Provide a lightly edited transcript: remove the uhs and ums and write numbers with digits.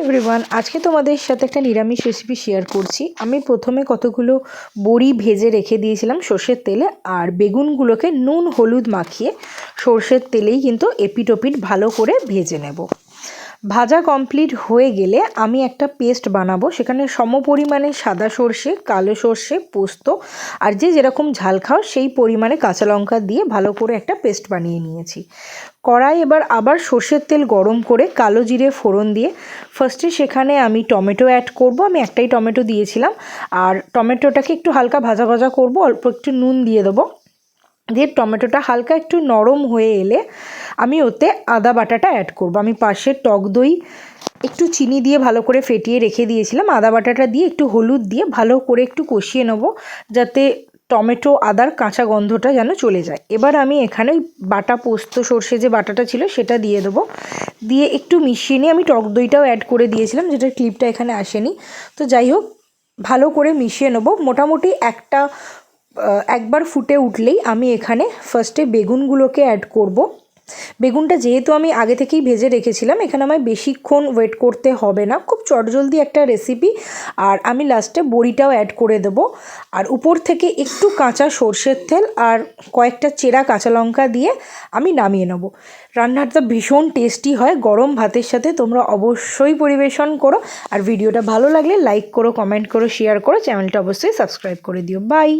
Everyone, আজকে তোমাদের সাথে একটা নিরামিষ রেসিপি শেয়ার করছি। আমি প্রথমে কতগুলো বড়ি ভেজে রেখে দিয়েছিলাম সর্ষের তেলে, আর বেগুনগুলোকে নুন হলুদ মাখিয়ে সর্ষের তেলেই কিন্তু এপিট ওপিট ভালো করে ভেজে নেব। ভাজা কমপ্লিট হয়ে গেলে আমি একটা পেস্ট বানাবো। সেখানে সমপরিমাণে সাদা সর্ষে, কালো সর্ষে, পোস্ত আর যে যেরকম ঝাল খাও সেই পরিমাণে কাঁচা লঙ্কা দিয়ে ভালো করে একটা পেস্ট বানিয়ে নিয়েছি। কড়াই এবার আবার সর্ষের তেল গরম করে কালো জিরে ফোড়ন দিয়ে ফার্স্টে সেখানে আমি টমেটো অ্যাড করব। আমি একটাই টমেটো দিয়েছিলাম, আর টমেটোটাকে একটু হালকা ভাজা ভাজা করব। অল্প একটু নুন দিয়ে দেবো। দিয়ে টমেটোটা হালকা একটু নরম হয়ে এলে আমি ওতে আদা বাটাটা অ্যাড করব। আমি পাশে টক দই একটু চিনি দিয়ে ভালো করে ফেটিয়ে রেখে দিয়েছিলাম। আদা বাটাটা দিয়ে একটু হলুদ দিয়ে ভালো করে একটু কষিয়ে নেব, যাতে টমেটো আদার কাঁচা গন্ধটা যেন চলে যায়। এবার আমি এখানে ওই বাটা পোস্ত সর্ষে যে বাটাটা ছিল সেটা দিয়ে দেবো। দিয়ে একটু মিশিয়ে নিয়ে আমি টক দইটাও অ্যাড করে দিয়েছিলাম, যেটার ক্লিপটা এখানে আসেনি। তো যাই হোক, ভালো করে মিশিয়ে নেব। মোটামুটি একবার ফুটে উঠলেই আমি এখানে ফার্স্টে বেগুনগুলোকে অ্যাড করব। বেগুনটা যেহেতু আমি আগে থেকেই ভেজে রেখেছিলাম, এখানে আমায় বেশিক্ষণ ওয়েট করতে হবে না, খুব চটজলদি একটা রেসিপি। আর আমি লাস্টে বড়িটাও অ্যাড করে দেবো। আর উপর থেকে একটু কাঁচা সর্ষের তেল আর কয়েকটা চেরা কাঁচা লঙ্কা দিয়ে আমি নামিয়ে নেব। রান্নাটা ভীষণ টেস্টি হয়। গরম ভাতের সাথে তোমরা অবশ্যই পরিবেশন করো। আর ভিডিওটা ভালো লাগলে লাইক করো, কমেন্ট করো, শেয়ার করো, চ্যানেলটা অবশ্যই সাবস্ক্রাইব করে দিও। বাই।